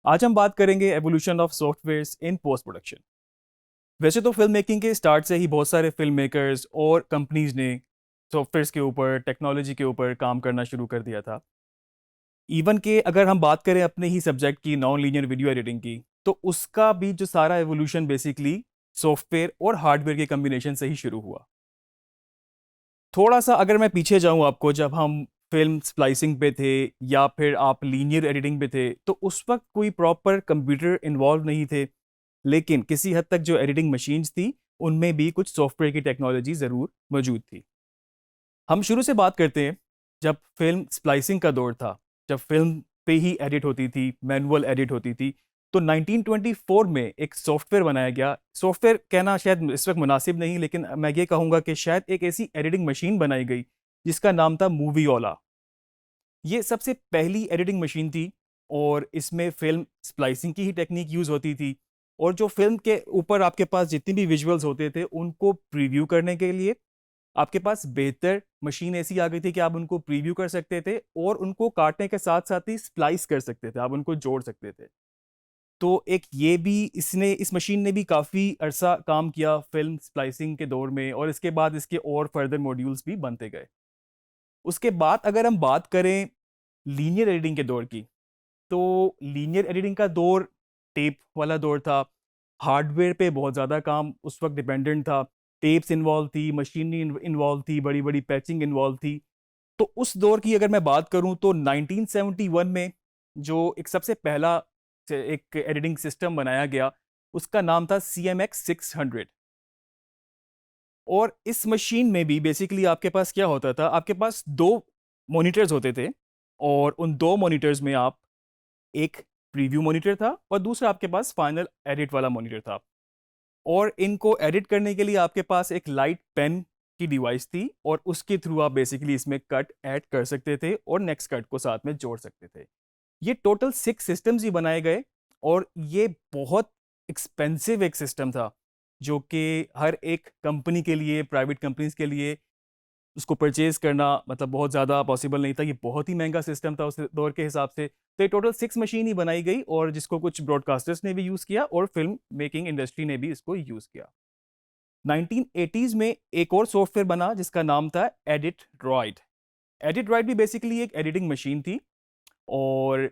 आज हम बात करेंगे evolution of softwares in post production. वैसे तो फिल्म मेकिंग के स्टार्ट से ही बहुत सारे फिल्म मेकर्स और कंपनीज ने सॉफ्टवेयर्स के ऊपर, टेक्नोलॉजी के ऊपर काम करना शुरू कर दिया था। इवन के अगर हम बात करें अपने ही सब्जेक्ट की, नॉन लीनियर वीडियो एडिटिंग की, तो उसका भी जो सारा एवोल्यूशन बेसिकली सॉफ्टवेयर और हार्डवेयर के कम्बिनेशन से ही शुरू हुआ। थोड़ा सा अगर मैं पीछे जाऊं आपको, जब हम फिल्म स्प्लाइसिंग पे थे या फिर आप लीनियर एडिटिंग पे थे, तो उस वक्त कोई प्रॉपर कंप्यूटर इन्वॉल्व नहीं थे। लेकिन किसी हद तक जो एडिटिंग मशीन्स थी, उनमें भी कुछ सॉफ्टवेयर की टेक्नोलॉजी ज़रूर मौजूद थी। हम शुरू से बात करते हैं, जब फिल्म स्प्लाइसिंग का दौर था, जब फिल्म पे ही एडिट होती थी, मैनुअल एडिट होती थी, तो 1924 में एक सॉफ्टवेयर बनाया गया। सॉफ्टवेयर कहना शायद इस वक्त मुनासिब नहीं, लेकिन मैं ये कहूँगा कि शायद एक ऐसी एडिटिंग मशीन बनाई गई जिसका नाम था मूवीओला। ये सबसे पहली एडिटिंग मशीन थी और इसमें फिल्म स्प्लाइसिंग की ही टेक्निक यूज़ होती थी। और जो फिल्म के ऊपर आपके पास जितनी भी विजुअल्स होते थे, उनको प्रीव्यू करने के लिए आपके पास बेहतर मशीन ऐसी आ गई थी कि आप उनको प्रीव्यू कर सकते थे और उनको काटने के साथ साथ ही स्प्लाइस कर सकते थे, आप उनको जोड़ सकते थे। तो एक ये भी, इसने इस मशीन ने भी काफ़ी अरसा काम किया फिल्म स्प्लाइसिंग के दौर में, और इसके बाद इसके और फर्दर मॉड्यूल्स भी बनते गए। उसके बाद अगर हम बात करें लीनियर एडिटिंग के दौर की, तो लीनियर एडिटिंग का दौर टेप वाला दौर था। हार्डवेयर पे बहुत ज़्यादा काम उस वक्त डिपेंडेंट था। टेप्स इन्वॉल्व थी, मशीनरी इन्वॉल्व थी, बड़ी बड़ी पैचिंग इन्वॉल्व थी। तो उस दौर की अगर मैं बात करूं, तो 1971 में जो एक सबसे पहला एक एडिटिंग सिस्टम बनाया गया, उसका नाम था CMX 600। और इस मशीन में भी बेसिकली आपके पास क्या होता था, आपके पास दो मॉनिटर्स होते थे, और उन दो मॉनिटर्स में आप, एक प्रीव्यू मॉनिटर था और दूसरा आपके पास फाइनल एडिट वाला मॉनिटर था। और इनको एडिट करने के लिए आपके पास एक लाइट पेन की डिवाइस थी, और उसके थ्रू आप बेसिकली इसमें कट ऐड कर सकते थे और नेक्स्ट कट को साथ में जोड़ सकते थे। ये टोटल 6 सिस्टम्स ही बनाए गए, और ये बहुत एक्सपेंसिव एक सिस्टम था, जो कि हर एक कंपनी के लिए, प्राइवेट कंपनीज के लिए उसको परचेज करना मतलब बहुत ज़्यादा पॉसिबल नहीं था। ये बहुत ही महंगा सिस्टम था उस दौर के हिसाब से। तो ये टोटल 6 मशीन ही बनाई गई, और जिसको कुछ ब्रॉडकास्टर्स ने भी यूज़ किया और फिल्म मेकिंग इंडस्ट्री ने भी इसको यूज़ किया। 1980s में एक और सॉफ्टवेयर बना जिसका नाम था एडिट ड्रॉइड। एडिट ड्रॉइड भी बेसिकली एक एडिटिंग मशीन थी, और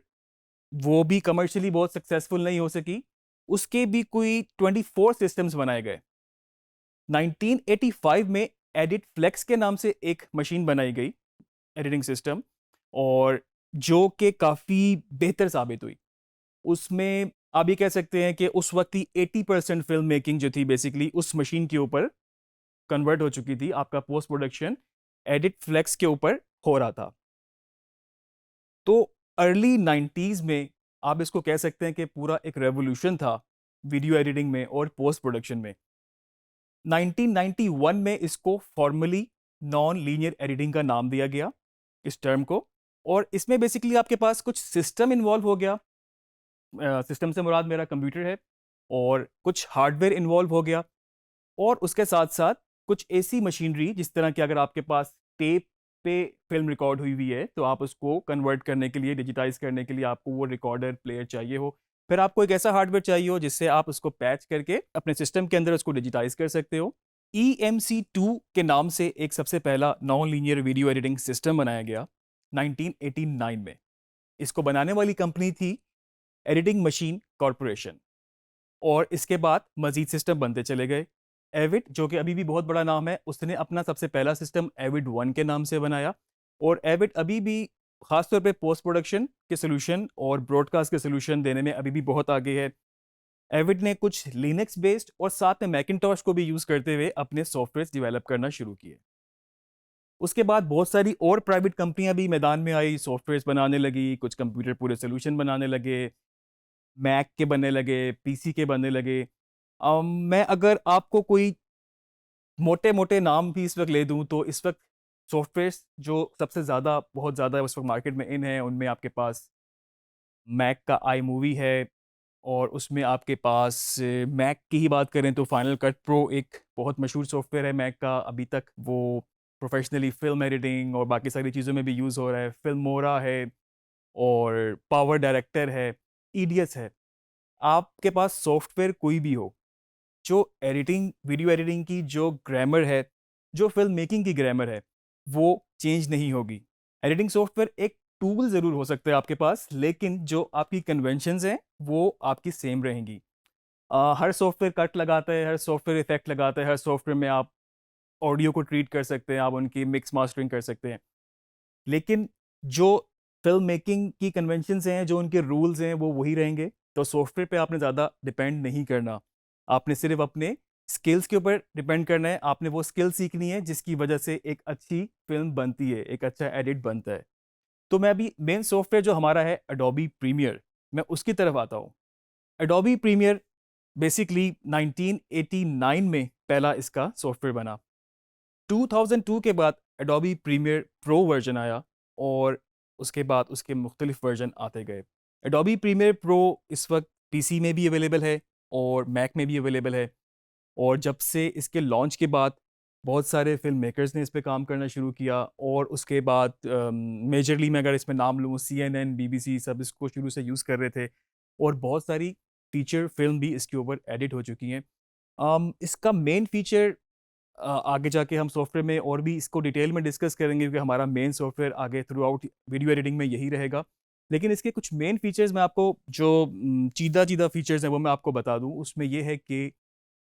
वो भी कमर्शियली बहुत सक्सेसफुल नहीं हो सकी। उसके भी कोई 24 सिस्टम्स बनाए गए। 1985 में एडिट फ्लेक्स के नाम से एक मशीन बनाई गई, एडिटिंग सिस्टम, और जो कि काफ़ी बेहतर साबित हुई। उसमें आप ये कह सकते हैं कि उस वक्त ही 80% फिल्म मेकिंग जो थी बेसिकली उस मशीन के ऊपर कन्वर्ट हो चुकी थी। आपका पोस्ट प्रोडक्शन एडिट फ्लेक्स के ऊपर हो रहा था। तो अर्ली 90s में आप इसको कह सकते हैं कि पूरा एक रेवोल्यूशन था वीडियो एडिटिंग में और पोस्ट प्रोडक्शन में। 1991 में इसको फॉर्मली नॉन लीनियर एडिटिंग का नाम दिया गया, इस टर्म को। और इसमें बेसिकली आपके पास कुछ सिस्टम इन्वॉल्व हो गया। सिस्टम से मुराद मेरा कंप्यूटर है, और कुछ हार्डवेयर इन्वॉल्व हो गया, और उसके साथ साथ कुछ ऐसी मशीनरी, जिस तरह की अगर आपके पास टेप पे फिल्म रिकॉर्ड हुई हुई है, तो आप उसको कन्वर्ट करने के लिए, डिजिटाइज करने के लिए आपको वो रिकॉर्डर प्लेयर चाहिए हो। फिर आपको एक ऐसा हार्डवेयर चाहिए हो जिससे आप उसको पैच करके अपने सिस्टम के अंदर उसको डिजिटाइज कर सकते हो। EMC2 के नाम से एक सबसे पहला non linear video editing system बनाया गया 1989 में। इसको बनाने वाली कंपनी थी एडिटिंग मशीन कॉरपोरेशन। और इसके बाद मजीद सिस्टम बनते चले गए। एविड, जो कि अभी भी बहुत बड़ा नाम है, उसने अपना सबसे पहला सिस्टम एविड 1 के नाम से बनाया। और एविड अभी भी खासतौर पे पोस्ट प्रोडक्शन के सोल्यूशन और ब्रॉडकास्ट के सोल्यूशन देने में अभी भी बहुत आगे है। एविड ने कुछ लिनक्स बेस्ड और साथ में मैकिनटॉश को भी यूज़ करते हुए अपने सॉफ्टवेयर डेवलप करना शुरू किए। उसके बाद बहुत सारी और प्राइवेट कंपनियां भी मैदान में आई, सॉफ्टवेयर बनाने लगी, कुछ कंप्यूटर पूरे सोल्यूशन बनाने लगे, मैक के बनने लगे, पीसी के बनने लगे। मैं अगर आपको कोई मोटे मोटे नाम भी इस वक्त ले दूं, तो इस वक्त सॉफ्टवेयर जो सबसे ज़्यादा, बहुत ज़्यादा उस वक्त मार्केट में इन है, उनमें आपके पास मैक का आई मूवी है, और उसमें आपके पास मैक की ही बात करें तो फाइनल कट प्रो एक बहुत मशहूर सॉफ्टवेयर है मैक का। अभी तक वो प्रोफेशनली फिल्म एडिटिंग और बाकी सारी चीज़ों में भी यूज़ हो रहा है। फिल्मोरा है, और पावर डायरेक्टर है। ईडियस है। आपके पास सॉफ्टवेयर कोई भी हो, जो एडिटिंग वीडियो एडिटिंग की जो ग्रामर है, जो फ़िल्म मेकिंग की ग्रामर है, वो चेंज नहीं होगी। एडिटिंग सॉफ्टवेयर एक टूल ज़रूर हो सकता है आपके पास, लेकिन जो आपकी कन्वेंशंस हैं, वो आपकी सेम रहेंगी। हर सॉफ्टवेयर कट लगाता है, हर सॉफ्टवेयर इफ़ेक्ट लगाता है, हर सॉफ्टवेयर में आप ऑडियो को ट्रीट कर सकते हैं, आप उनकी मिक्स मास्टरिंग कर सकते हैं। लेकिन जो फ़िल्म मेकिंग की कन्वेंशंस हैं, जो उनके रूल्स हैं, वो वही रहेंगे। तो सॉफ्टवेयर पे आपने ज़्यादा डिपेंड नहीं करना। आपने सिर्फ़ अपने स्किल्स के ऊपर डिपेंड करना है। आपने वो स्किल सीखनी है जिसकी वजह से एक अच्छी फ़िल्म बनती है, एक अच्छा एडिट बनता है। तो मैं अभी मेन सॉफ्टवेयर जो हमारा है एडोबी प्रीमियर, मैं उसकी तरफ आता हूँ। एडोबी प्रीमियर बेसिकली 1989 में पहला इसका सॉफ्टवेयर बना। 2002 के बाद एडोबी प्रीमियर प्रो वर्जन आया और उसके बाद उसके मुख्तलिफ वर्जन आते गए। एडोबी प्रीमियर प्रो इस वक्त पीसी में भी अवेलेबल है और मैक में भी अवेलेबल है। और जब से इसके लॉन्च के बाद बहुत सारे फिल्म मेकर्स ने इस पे काम करना शुरू किया और उसके बाद मेजरली मैं अगर इसमें नाम लूँ, CNN, BBC सब इसको शुरू से यूज़ कर रहे थे और बहुत सारी फीचर फिल्म भी इसके ऊपर एडिट हो चुकी हैं। इसका मेन फीचर आगे जाके हम सॉफ्टवेयर में और भी इसको डिटेल में डिस्कस करेंगे क्योंकि हमारा मेन सॉफ्टवेयर आगे थ्रू आउट वीडियो एडिटिंग में यही रहेगा। लेकिन इसके कुछ मेन फीचर्स मैं आपको जो चीदा-चीदा फीचर्स हैं वो मैं आपको बता दूँ। उसमें ये है कि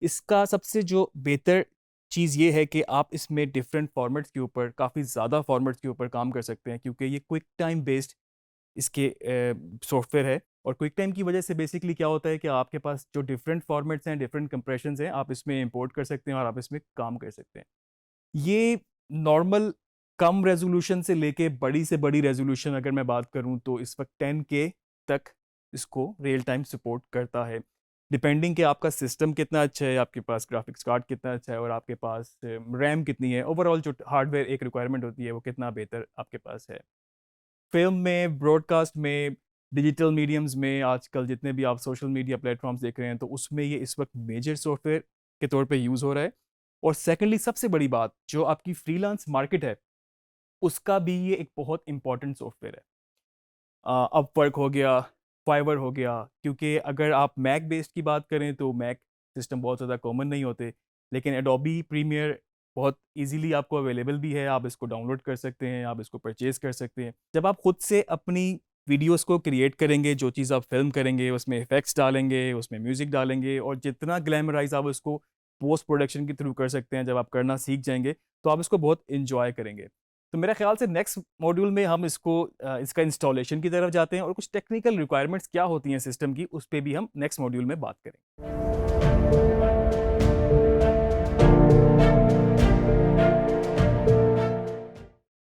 इसका सबसे जो बेहतर चीज़ ये है कि आप इसमें डिफरेंट फॉर्मेट्स के ऊपर काफ़ी ज़्यादा फॉर्मेट्स के ऊपर काम कर सकते हैं क्योंकि ये क्विक टाइम बेस्ड इसके सॉफ्टवेयर है। और क्विक टाइम की वजह से बेसिकली क्या होता है कि आपके पास जो डिफरेंट फॉर्मेट्स हैं, डिफरेंट कंप्रेशंस हैं, आप इसमें इंपोर्ट कर सकते हैं और आप इसमें काम कर सकते हैं। ये नॉर्मल कम रेज़ोल्यूशन से लेके बड़ी से बड़ी रेज़ोल्यूशन अगर मैं बात करूँ तो इस वक़्त 10K तक इसको रियल टाइम सपोर्ट करता है। डिपेंडिंग कि आपका सिस्टम कितना अच्छा है, आपके पास ग्राफिक्स कार्ड कितना अच्छा है और आपके पास रैम कितनी है, ओवरऑल जो हार्डवेयर एक रिक्वायरमेंट होती है वो कितना बेहतर आपके पास है। फ़िल्म में, ब्रॉडकास्ट में, डिजिटल मीडियम्स में आजकल जितने भी आप सोशल मीडिया प्लेटफ़ॉर्म्स देख रहे हैं, तो उसमें ये इस वक़्त मेजर सॉफ्टवेयर के तौर पे यूज़ हो रहा है। और सेकंडली सबसे बड़ी बात, जो आपकी फ्रीलांस मार्केट है, उसका भी ये एक बहुत इम्पोर्टेंट सॉफ्टवेयर है। अपवर्क हो गया, फाइवर हो गया, क्योंकि अगर आप मैक बेस्ड की बात करें तो मैक सिस्टम बहुत ज़्यादा कॉमन नहीं होते, लेकिन एडोबी प्रीमियर बहुत ईज़िली आपको अवेलेबल भी है, आप इसको डाउनलोड कर सकते हैं, आप इसको परचेज़ कर सकते हैं। जब आप खुद से अपनी वीडियोज़ को क्रिएट करेंगे, जो चीज़ आप फ़िल्म करेंगे, उसमें इफ़ेक्ट्स डालेंगे, उसमें म्यूज़िक डालेंगे और जितना ग्लैमराइज़ आप उसको पोस्ट प्रोडक्शन के थ्रू कर सकते हैं, जब आप करना सीख जाएँगे, तो आप इसको बहुत एन्जॉय करेंगे। तो मेरा ख्याल से नेक्स्ट मॉड्यूल में हम इसको इसका इंस्टॉलेशन की तरफ जाते हैं और कुछ टेक्निकल रिक्वायरमेंट्स क्या होती हैं सिस्टम की, उस पे भी हम नेक्स्ट मॉड्यूल में बात करेंगे।